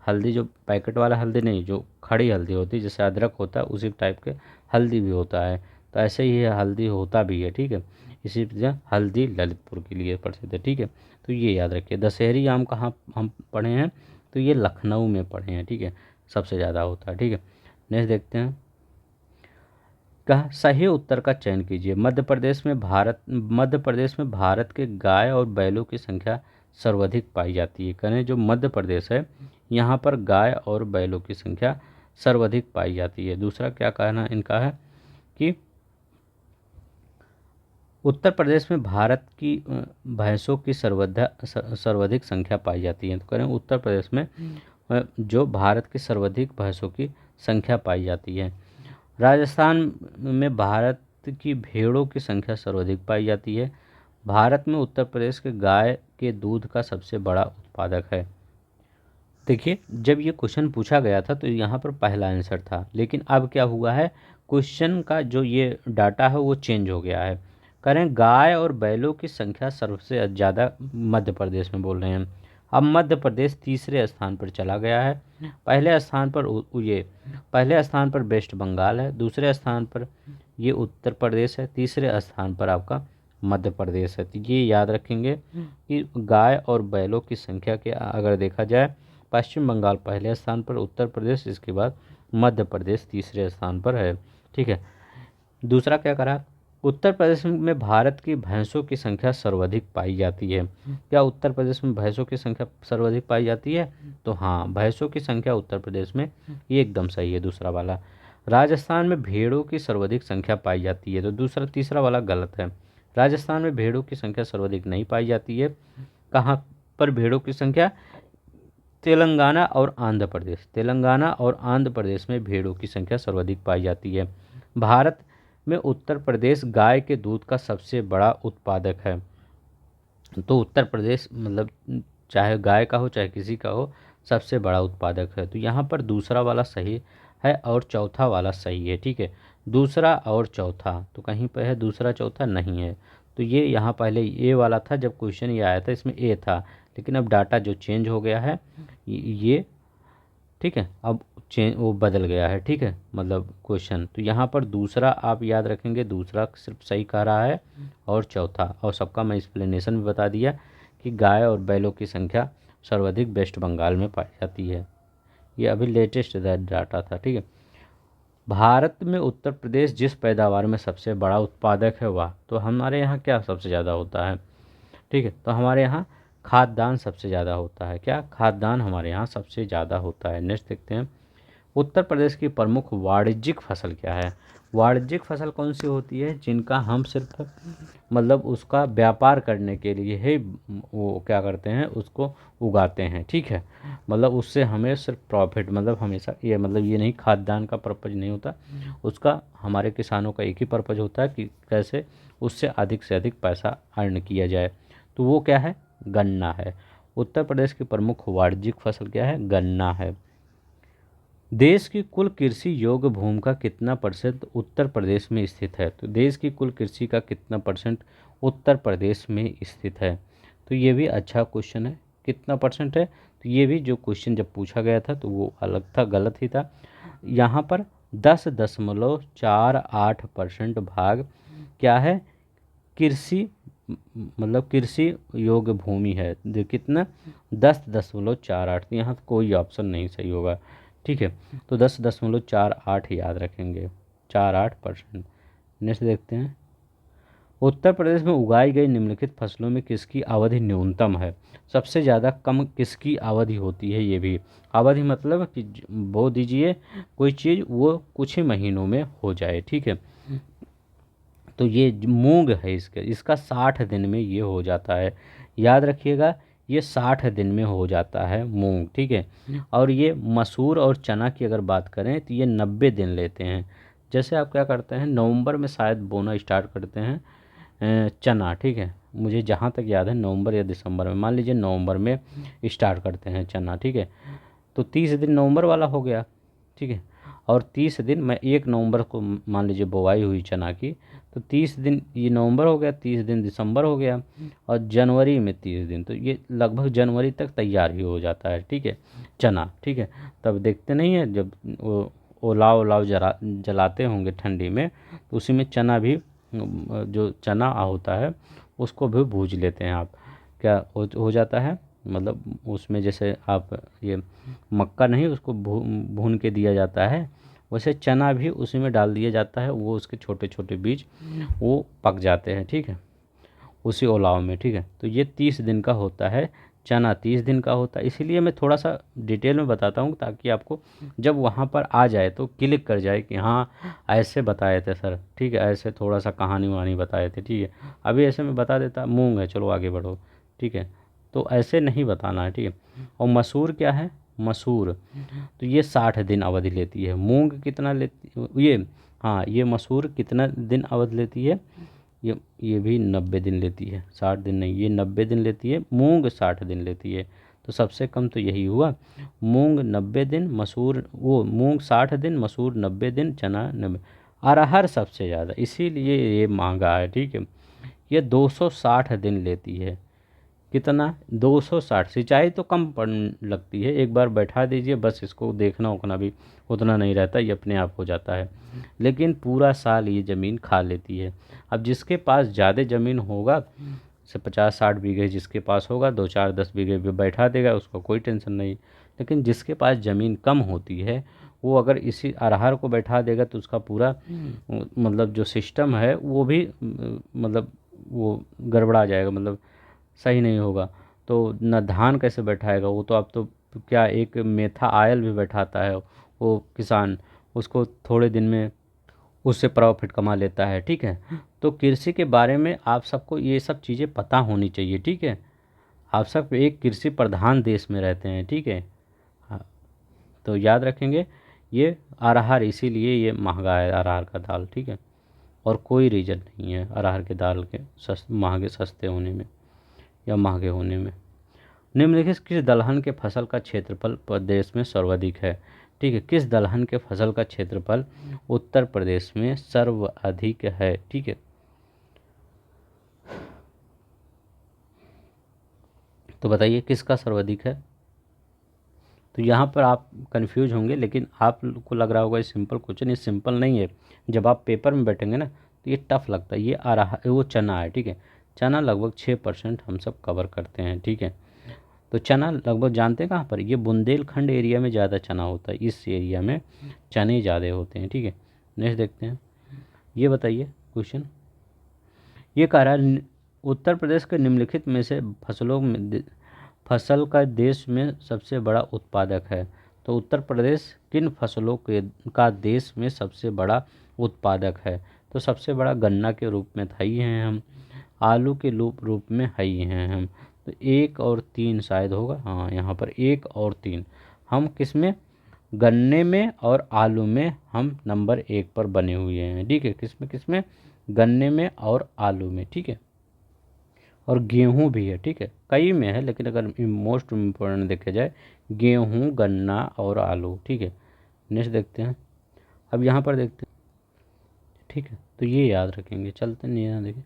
हल्दी जो पैकेट वाला हल्दी नहीं, जो खड़ी हल्दी होती है, जैसे अदरक होता है उसी टाइप के हल्दी भी होता है, तो ऐसे ही हल्दी होता भी है, ठीक है। इसी वजह हल्दी ललितपुर के लिए प्रसिद्ध है, ठीक है। तो ये याद रखिए। दशहरी आम कहाँ हम पढ़े हैं, तो ये लखनऊ में पढ़े हैं, ठीक है, सबसे ज़्यादा होता है, ठीक है। नेक्स्ट देखते हैं, कहा सही उत्तर का चयन कीजिए। मध्य प्रदेश में भारत के गाय और बैलों की संख्या सर्वाधिक पाई जाती है। कहें जो मध्य प्रदेश है यहाँ पर गाय और बैलों की संख्या सर्वाधिक पाई जाती है। दूसरा क्या कहना इनका है कि उत्तर प्रदेश में भारत की भैंसों की सर्वाधिक संख्या पाई जाती है। तो करें उत्तर प्रदेश में जो भारत की सर्वाधिक भैंसों की संख्या पाई जाती है। राजस्थान में भारत की भेड़ों की संख्या सर्वाधिक पाई जाती है। भारत में उत्तर प्रदेश के गाय के दूध का सबसे बड़ा उत्पादक है। देखिए जब ये क्वेश्चन पूछा गया था तो यहाँ पर पहला आंसर था, लेकिन अब क्या हुआ है, क्वेश्चन का जो ये डाटा है वो चेंज हो गया है। करें गाय और बैलों की संख्या सबसे ज़्यादा मध्य प्रदेश में बोल रहे हैं। अब मध्य प्रदेश तीसरे स्थान पर चला गया है। पहले स्थान पर वेस्ट बंगाल है, दूसरे स्थान पर ये उत्तर प्रदेश है, तीसरे स्थान पर आपका मध्य प्रदेश है। तो ये याद रखेंगे कि गाय और बैलों की संख्या के अगर देखा जाए, पश्चिम बंगाल पहले स्थान पर, उत्तर प्रदेश इसके बाद मध्य प्रदेश तीसरे स्थान पर है, ठीक है। दूसरा क्या करा, उत्तर प्रदेश में भारत की भैंसों की संख्या सर्वाधिक पाई जाती है। क्या उत्तर प्रदेश में भैंसों की संख्या सर्वाधिक पाई जाती है, तो हाँ भैंसों की संख्या उत्तर प्रदेश में, ये एकदम सही है दूसरा वाला। राजस्थान में भेड़ों की सर्वाधिक संख्या पाई जाती है, तो तीसरा वाला गलत है। राजस्थान में भेड़ों की संख्या सर्वाधिक नहीं पाई जाती है। कहाँ पर भेड़ों की संख्या, तेलंगाना और आंध्र प्रदेश में भेड़ों की संख्या सर्वाधिक पाई जाती है। भारत में उत्तर प्रदेश गाय के दूध का सबसे बड़ा उत्पादक है। तो उत्तर प्रदेश मतलब चाहे गाय का हो चाहे किसी का हो, सबसे बड़ा उत्पादक है। तो यहाँ पर दूसरा वाला सही है और चौथा वाला सही है, ठीक है। दूसरा और चौथा, तो कहीं पर है दूसरा चौथा नहीं है। तो ये यहाँ पहले ए वाला था, जब क्वेश्चन ये आया था इसमें ए था, लेकिन अब डाटा जो चेंज हो गया है ये, ठीक है, अब चेंज वो बदल गया है, ठीक है, मतलब क्वेश्चन। तो यहाँ पर दूसरा आप याद रखेंगे, दूसरा सिर्फ सही कह रहा है, और चौथा, और सबका मैं एक्सप्लेनेशन भी बता दिया कि गाय और बैलों की संख्या सर्वाधिक वेस्ट बंगाल में पाई जाती है। ये अभी लेटेस्ट डाटा था, ठीक है। भारत में उत्तर प्रदेश जिस पैदावार में सबसे बड़ा उत्पादक है वह, तो हमारे यहाँ क्या सबसे ज़्यादा होता है, ठीक है, तो हमारे यहाँ खाद्यान्न सबसे ज़्यादा होता है। क्या, खाद्यान्न हमारे यहाँ सबसे ज़्यादा होता है। नेक्स्ट देखते हैं, उत्तर प्रदेश की प्रमुख वाणिज्यिक फसल क्या है। वाणिज्यिक फसल कौन सी होती है, जिनका हम सिर्फ मतलब उसका व्यापार करने के लिए ही वो क्या करते हैं, उसको उगाते हैं, ठीक है, मतलब उससे हमें सिर्फ प्रॉफिट, मतलब हमेशा ये मतलब ये नहीं, खाद्यान्न का पर्पज नहीं होता उसका, हमारे किसानों का एक ही पर्पज होता है कि कैसे उससे अधिक से अधिक पैसा अर्न किया जाए। तो वो क्या है, गन्ना है। उत्तर प्रदेश की प्रमुख वाणिज्यिक फसल क्या है, गन्ना है। देश की कुल कृषि योग्य भूमि का कितना परसेंट उत्तर प्रदेश में स्थित है। तो देश की कुल कृषि का कितना परसेंट उत्तर प्रदेश में स्थित है। तो ये भी अच्छा क्वेश्चन है, कितना परसेंट है। तो ये भी जो क्वेश्चन जब पूछा गया था तो वो अलग था, गलत ही था। यहाँ पर 10.48% भाग क्या है, कृषि मतलब कृषि योग्य भूमि है। कितना, 10.48। यहाँ तो कोई ऑप्शन नहीं सही होगा, ठीक है, तो 10.48 याद रखेंगे, 48%। नेक्स्ट देखते हैं, उत्तर प्रदेश में उगाई गई निम्नलिखित फसलों में किसकी अवधि न्यूनतम है। सबसे ज़्यादा कम किसकी अवधि होती है। ये भी अवधि मतलब कि बो दीजिए कोई चीज़ वो कुछ ही महीनों में हो जाए, ठीक है। तो ये मूंग है, इसका 60 दिन में ये हो जाता है, याद रखिएगा, ये 60 दिन में हो जाता है मूंग, ठीक है। और ये मसूर और चना की अगर बात करें तो ये 90 दिन लेते हैं। जैसे आप क्या करते हैं, नवंबर में शायद बोना स्टार्ट करते हैं चना, ठीक है, मुझे जहाँ तक याद है नवंबर या दिसंबर में, मान लीजिए नवंबर में स्टार्ट करते हैं चना, ठीक है, तो 30 दिन नवंबर वाला हो गया, ठीक है, और 30 दिन, मैं 1 नवंबर को मान लीजिए बुवाई हुई चना की, तो 30 दिन ये नवंबर हो गया, 30 दिन दिसंबर हो गया, और जनवरी में 30 दिन, तो ये लगभग जनवरी तक तैयार भी हो जाता है, ठीक है, चना, ठीक है। तब देखते नहीं है जब वो ओलाव ओलाव जलाते होंगे ठंडी में, तो उसी में चना भी, जो चना होता है उसको भी भूज लेते हैं आप, क्या हो जाता है, मतलब उसमें जैसे आप ये मक्का नहीं उसको भून के दिया जाता है, वैसे चना भी उसी में डाल दिया जाता है, वो उसके छोटे छोटे बीज वो पक जाते हैं, ठीक है, उसी ओलाव में, ठीक है। तो ये 30 दिन का होता है, चना 30 दिन का होता है। इसीलिए मैं थोड़ा सा डिटेल में बताता हूँ ताकि आपको जब वहाँ पर आ जाए तो क्लिक कर जाए कि हाँ ऐसे बताए थे सर, ठीक है, ऐसे थोड़ा सा कहानी वहानी बताए थे, ठीक है। अभी ऐसे में बता देता, मूंग है, चलो आगे बढ़ो, ठीक है, तो ऐसे नहीं बताना है, ठीक है। और मसूर क्या है, मसूर, तो ये 60 दिन अवधि लेती है। मूंग कितना लेती ये, हाँ ये मसूर कितना दिन अवधि लेती है, ये भी 90 दिन लेती है, 60 दिन नहीं, ये 90 दिन लेती है, मूंग 60 दिन लेती है। तो सबसे कम तो यही हुआ, मूंग 90 दिन, मसूर वो मूंग 60 दिन, मसूर 90 दिन, चना 90। अरहर सबसे ज़्यादा, इसीलिए ये महंगा है, ठीक है, ये 260 दिन लेती है। कितना, 260। सिंचाई तो कम पड़ लगती है, एक बार बैठा दीजिए बस, इसको देखना उखना भी उतना नहीं रहता, ये अपने आप हो जाता है, लेकिन पूरा साल ये ज़मीन खा लेती है। अब जिसके पास ज़्यादा ज़मीन होगा, से 50-60 बीघे जिसके पास होगा, 2-4-10 बीघे पे बैठा देगा, उसको कोई टेंशन नहीं। लेकिन जिसके पास ज़मीन कम होती है वो अगर इसी अरहर को बैठा देगा तो उसका पूरा मतलब जो सिस्टम है वो भी मतलब वो गड़बड़ा जाएगा, मतलब सही नहीं होगा। तो न धान कैसे बैठाएगा वो, तो अब तो क्या एक मेथा आयल भी बैठाता है वो किसान, उसको थोड़े दिन में उससे प्रॉफिट कमा लेता है, ठीक है। तो कृषि के बारे में आप सबको ये सब चीज़ें पता होनी चाहिए, ठीक है। आप सब एक कृषि प्रधान देश में रहते हैं, ठीक है। हाँ, तो याद रखेंगे ये अरहर, इसीलिए ये महंगा है अरहर का दाल, ठीक है, और कोई रीज़न नहीं है अरहर के दाल के महंगे सस्ते होने में या महंगे होने में। निम्नलिखित किस दलहन के फसल का क्षेत्रफल प्रदेश में सर्वाधिक है। ठीक है, किस दलहन के फसल का क्षेत्रफल उत्तर प्रदेश में सर्वाधिक है? ठीक है, तो बताइए किसका सर्वाधिक है? तो यहाँ पर आप कंफ्यूज होंगे, लेकिन आपको लग रहा होगा ये सिंपल क्वेश्चन। ये सिंपल नहीं है, जब आप पेपर में बैठेंगे ना तो ये टफ लगता है। ये आ रहा है, वो चना है। ठीक है, चना लगभग 6% हम सब कवर करते हैं। ठीक है, तो चना लगभग जानते हैं कहाँ पर, ये बुंदेलखंड एरिया में ज़्यादा चना होता है, इस एरिया में चने ज़्यादा होते हैं। ठीक है, नेक्स्ट देखते हैं। ये बताइए क्वेश्चन, ये कह रहा है उत्तर प्रदेश के निम्नलिखित में से फसलों में फसल का देश में सबसे बड़ा उत्पादक है। तो उत्तर प्रदेश किन फसलों के का देश में सबसे बड़ा उत्पादक है? तो सबसे बड़ा गन्ना के रूप में था ही हैं हम, आलू के रूप में है ही हैं हम। तो 1 और 3 शायद होगा, हाँ यहाँ पर 1 और 3 हम किस में, गन्ने में और आलू में हम नंबर 1 पर बने हुए हैं। ठीक है, किस में किस में, गन्ने में और आलू में। ठीक है, और गेहूँ भी है। ठीक है, कई में है, लेकिन अगर मोस्ट इम्पोर्टेंट देखा जाए गेहूँ, गन्ना और आलू। ठीक है, नेक्स्ट देखते हैं। अब यहाँ पर देखते हैं। ठीक है, तो ये याद रखेंगे। चलते नहीं, यहाँ देखिए,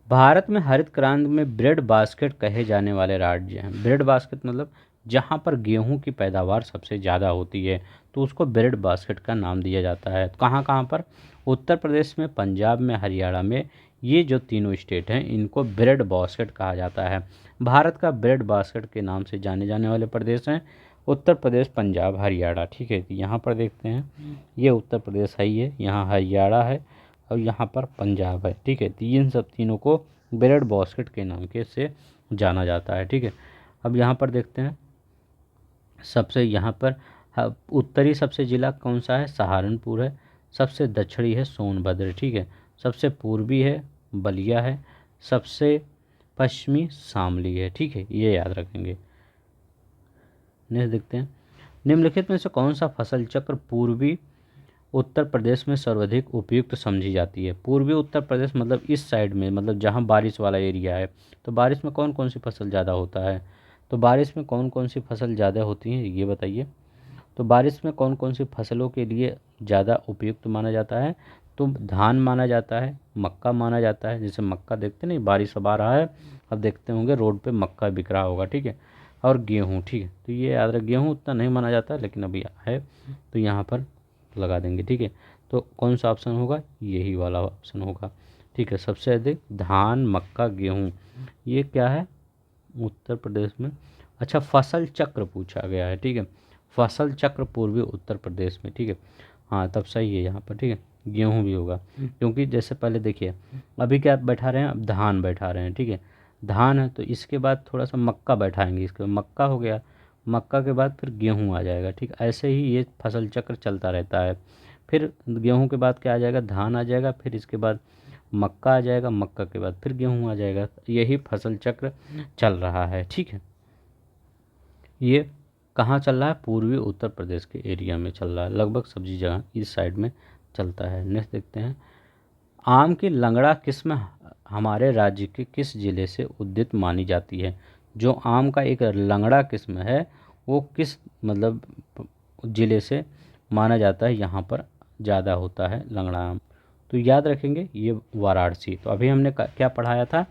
भारत में हरित क्रांति में ब्रेड बास्केट कहे जाने वाले राज्य हैं। ब्रेड बास्केट मतलब जहाँ पर गेहूं की पैदावार सबसे ज़्यादा होती है, तो उसको ब्रेड बास्केट का नाम दिया जाता है। कहाँ कहाँ पर, उत्तर प्रदेश में, पंजाब में, हरियाणा में। ये जो तीनों स्टेट हैं इनको ब्रेड बास्केट कहा जाता है। भारत का ब्रेड बास्केट के नाम से जाने जाने वाले प्रदेश हैं उत्तर प्रदेश, पंजाब, हरियाणा। ठीक है, यहाँ पर देखते हैं, ये उत्तर प्रदेश है, ये यहाँ हरियाणा है और यहाँ पर पंजाब है। ठीक है, तो इन सब तीनों को ब्रेड बास्केट के नाम के से जाना जाता है। ठीक है, अब यहाँ पर देखते हैं, सबसे यहाँ पर उत्तरी सबसे ज़िला कौन सा है, सहारनपुर है। सबसे दक्षिणी है सोनभद्र। ठीक है, सबसे पूर्वी है बलिया है। सबसे पश्चिमी शामली है। ठीक है, ये याद रखेंगे। नेक्स्ट देखते हैं, निम्नलिखित में से कौन सा फसल चक्र पूर्वी उत्तर प्रदेश में सर्वाधिक उपयुक्त समझी जाती है? पूर्वी उत्तर प्रदेश मतलब इस साइड में, मतलब जहाँ बारिश वाला एरिया है। तो बारिश में कौन कौन सी फसल ज़्यादा होता है? तो बारिश में कौन कौन सी फसल ज़्यादा होती है, ये बताइए। तो बारिश में कौन कौन सी फसलों के लिए ज़्यादा उपयुक्त माना जाता है? तो धान माना जाता है, मक्का माना जाता है। जैसे मक्का देखते नहीं, बारिश अब आ रहा है, अब देखते होंगे रोड पे मक्का बिक रहा होगा। ठीक है, और गेहूँ। ठीक है, तो ये याद रख, गेहूँ उतना नहीं माना जाता लेकिन अभी है, तो यहाँ पर लगा देंगे। ठीक है, तो कौन सा ऑप्शन होगा, यही वाला ऑप्शन होगा। ठीक है, सबसे अधिक धान, मक्का, गेहूँ, ये क्या है उत्तर प्रदेश में। अच्छा, फसल चक्र पूछा गया है। ठीक है, फसल चक्र पूर्वी उत्तर प्रदेश में। ठीक है, हाँ तब सही है यहाँ पर। ठीक है, गेहूँ भी होगा, क्योंकि जैसे पहले देखिए अभी क्या बैठा रहे हैं, अब धान बैठा रहे हैं। ठीक है, धान है तो इसके बाद थोड़ा सा मक्का बैठाएंगे, इसके बाद मक्का हो गया, मक्का के बाद फिर गेहूँ आ जाएगा। ठीक, ऐसे ही ये फसल चक्र चलता रहता है। फिर गेहूँ के बाद क्या आ जाएगा, धान आ जाएगा, फिर इसके बाद मक्का आ जाएगा, मक्का के बाद फिर गेहूँ आ जाएगा। यही फसल चक्र चल रहा है। ठीक है, ये कहाँ चल रहा है, पूर्वी उत्तर प्रदेश के एरिया में चल रहा है, लगभग सब्जी जगह इस साइड में चलता है। नेक्स्ट देखते हैं, आम की लंगड़ा किस्म हमारे राज्य के किस जिले से उद्भित मानी जाती है? जो आम का एक लंगड़ा किस्म है वो किस मतलब जिले से माना जाता है, यहाँ पर ज़्यादा होता है लंगड़ा आम? तो याद रखेंगे ये वाराणसी। तो अभी हमने क्या पढ़ाया था,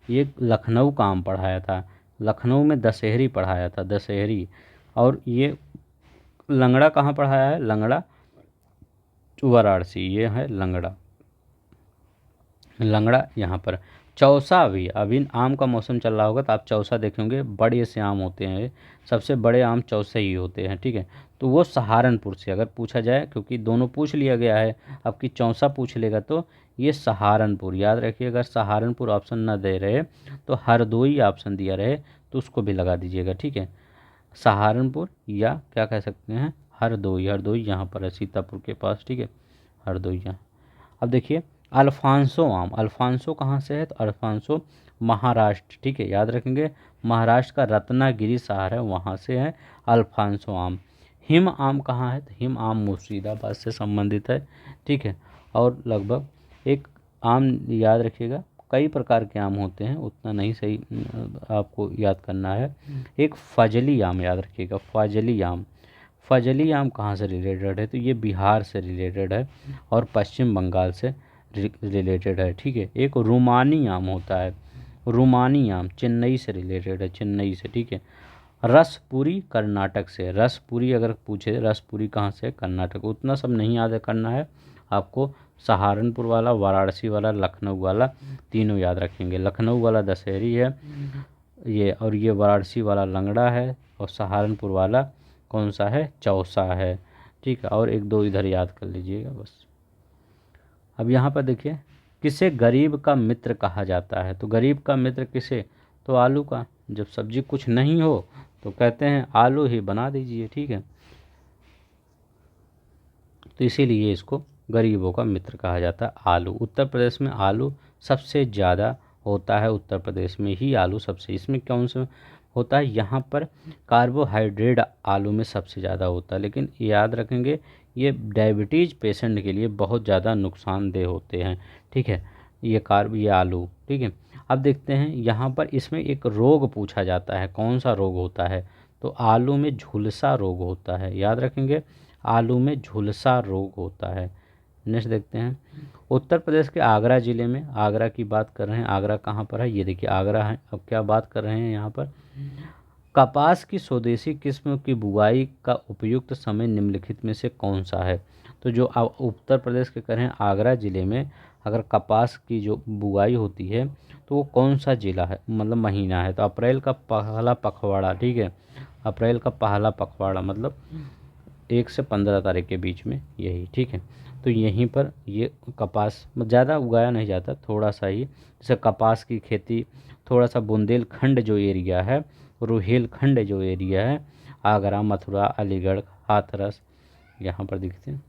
ये लखनऊ का आम पढ़ाया था, लखनऊ में दशहरी पढ़ाया था, दशहरी। और ये लंगड़ा कहाँ पढ़ाया है, लंगड़ा वाराणसी, ये है लंगड़ा, लंगड़ा यहाँ पर। चौसा भी, अभी आम का मौसम चल रहा होगा तो आप चौसा देखेंगे, बड़े से आम होते हैं, सबसे बड़े आम चौसे ही होते हैं। ठीक है, तो वो सहारनपुर से अगर पूछा जाए, क्योंकि दोनों पूछ लिया गया है, अब की चौसा पूछ लेगा तो ये सहारनपुर याद रखिए। अगर सहारनपुर ऑप्शन ना दे रहे तो हरदोई ऑप्शन दिया रहे तो उसको भी लगा दीजिएगा। ठीक है, सहारनपुर या क्या कह सकते हैं, हरदोई, हरदोई यहाँ पर है सीतापुर के पास। ठीक है, हरदोई यहाँ। अब देखिए अल्फांसो आम, अल्फांसो कहाँ से है, तो अल्फांसो महाराष्ट्र। ठीक है, याद रखेंगे, महाराष्ट्र का रत्नागिरी शहर है वहाँ से है अल्फांसो आम। हिम आम कहाँ है, तो हिम आम मुर्शिदाबाद से संबंधित है। ठीक है, और लगभग एक आम याद रखिएगा, कई प्रकार के आम होते हैं, उतना नहीं सही आपको याद करना है। एक फजली आम याद रखिएगा, फजली आम, फजली आम कहाँ से रिलेटेड है, तो ये बिहार से रिलेटेड है और पश्चिम बंगाल से रिलेटेड है, ठीक है। एक रूमानी आम होता है, रूमानी आम चेन्नई से रिलेटेड है, चेन्नई से, ठीक है। रसपुरी कर्नाटक से, रसपुरी अगर पूछे रसपुरी कहाँ से, कर्नाटक। उतना सब नहीं याद करना है आपको, सहारनपुर वाला, वाराणसी वाला, लखनऊ वाला, तीनों याद रखेंगे। लखनऊ वाला दशहरी है ये, और ये वाराणसी वाला लंगड़ा है, और सहारनपुर वाला कौन सा है, चौसा है, ठीक है। और एक दो इधर याद कर लीजिएगा बस। अब यहाँ पर देखिए, किसे गरीब का मित्र कहा जाता है, तो गरीब का मित्र किसे, तो आलू का। जब सब्जी कुछ नहीं हो तो कहते हैं आलू ही बना दीजिए, ठीक है। तो इसीलिए इसको गरीबों का मित्र कहा जाता है आलू। उत्तर प्रदेश में आलू सबसे ज़्यादा होता है, उत्तर प्रदेश में ही आलू सबसे, इसमें कौन सा होता है, यहाँ पर कार्बोहाइड्रेट आलू में सबसे ज़्यादा होता है। लेकिन याद रखेंगे ये डायबिटीज़ पेशेंट के लिए बहुत ज़्यादा नुकसानदेह होते हैं, ठीक है, ये आलू, ठीक है। अब देखते हैं यहाँ पर, इसमें एक रोग पूछा जाता है, कौन सा रोग होता है, तो आलू में झुलसा रोग होता है, याद रखेंगे, आलू में झुलसा रोग होता है। नेक्स्ट देखते हैं, उत्तर प्रदेश के आगरा ज़िले में, आगरा की बात कर रहे हैं, आगरा कहाँ पर है, ये देखिए आगरा है। अब क्या बात कर रहे हैं यहाँ पर, कपास की स्वदेशी किस्म की बुआई का उपयुक्त समय निम्नलिखित में से कौन सा है, तो जो उत्तर प्रदेश के कर रहे हैं आगरा ज़िले में, अगर कपास की जो बुआई होती है तो वो कौन सा ज़िला है, मतलब महीना है, तो अप्रैल का पहला पखवाड़ा, ठीक है, अप्रैल का पहला पखवाड़ा, मतलब 1 से 15 तारीख के बीच में, यही, ठीक है। तो यहीं पर ये कपास ज़्यादा उगाया नहीं जाता, थोड़ा सा ही, जैसे कपास की खेती थोड़ा सा बुंदेलखंड जो एरिया है, रुहेलखंड जो एरिया है, आगरा, मथुरा, अलीगढ़, हाथरस, यहाँ पर दिखते हैं।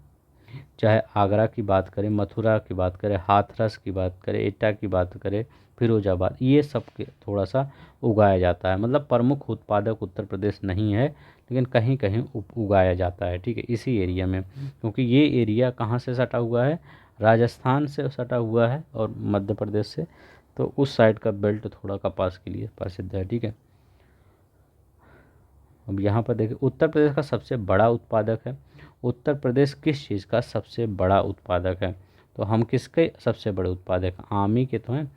चाहे आगरा की बात करें, मथुरा की बात करें, हाथरस की बात करें, एटा की बात करें, फिरोजाबाद, ये सब के थोड़ा सा उगाया जाता है। मतलब प्रमुख उत्पादक उत्तर प्रदेश नहीं है, लेकिन कहीं कहीं उगाया जाता है, ठीक है, इसी एरिया में, क्योंकि ये एरिया कहाँ से सटा हुआ है, राजस्थान से सटा हुआ है और मध्य प्रदेश से, तो उस साइड का बेल्ट थोड़ा कपास के लिए प्रसिद्ध है, ठीक है। अब यहाँ पर देखिए, उत्तर प्रदेश का सबसे बड़ा उत्पादक है, उत्तर प्रदेश किस चीज़ का सबसे बड़ा उत्पादक है, तो हम किसके सबसे बड़े उत्पादक, आम ही के तो हैं,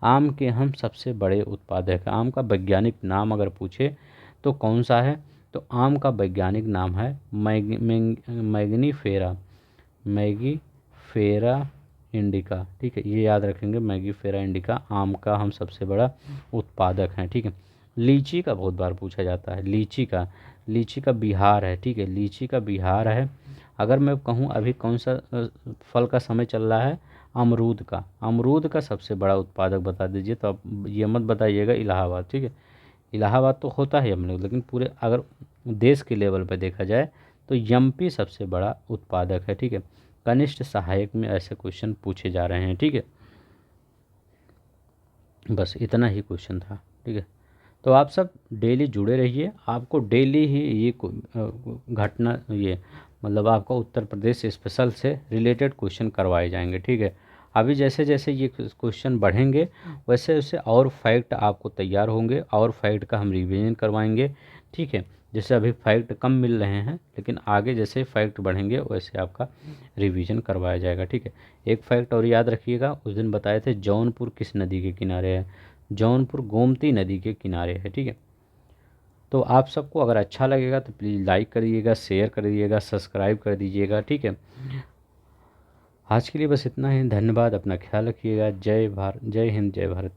आम के हम सबसे बड़े उत्पादक हैं। आम का वैज्ञानिक नाम अगर पूछे तो कौन सा है, तो आम का वैज्ञानिक नाम है मैग्नीफेरा, मैगीफेरा इंडिका, ठीक है, ये याद रखेंगे, मैगीफेरा इंडिका आम का हम सबसे बड़ा उत्पादक हैं, ठीक है। लीची का बहुत बार पूछा जाता है, लीची का बिहार है, ठीक है, लीची का बिहार है। अगर मैं कहूँ अभी कौन सा फल का समय चल रहा है, अमरूद का सबसे बड़ा उत्पादक बता दीजिए, तो आप ये मत बताइएगा इलाहाबाद, ठीक है, इलाहाबाद तो होता है हम लोग, लेकिन पूरे अगर देश के लेवल पर देखा जाए तो एमपी सबसे बड़ा उत्पादक है, ठीक है। कनिष्ठ सहायक में ऐसे क्वेश्चन पूछे जा रहे हैं, ठीक है, बस इतना ही क्वेश्चन था, ठीक है। तो आप सब डेली जुड़े रहिए, आपको डेली ही ये घटना, ये मतलब आपको उत्तर प्रदेश स्पेशल से रिलेटेड क्वेश्चन करवाए जाएंगे, ठीक है। अभी जैसे जैसे ये क्वेश्चन बढ़ेंगे वैसे वैसे और फैक्ट आपको तैयार होंगे, और फैक्ट का हम रिवीजन करवाएंगे, ठीक है। जैसे अभी फैक्ट कम मिल रहे हैं, लेकिन आगे जैसे फैक्ट बढ़ेंगे वैसे आपका रिवीजन करवाया जाएगा, ठीक है। एक फैक्ट और याद रखिएगा, उस दिन बताए थे जौनपुर किस नदी के किनारे है, जौनपुर गोमती नदी के किनारे है, ठीक है। तो आप सबको अगर अच्छा लगेगा तो प्लीज़ लाइक कर दीजिएगा, शेयर कर दीजिएगा, सब्सक्राइब कर दीजिएगा, ठीक है। आज के लिए बस इतना ही, धन्यवाद, अपना ख्याल रखिएगा, जय भारत, जय हिंद, जय भारत।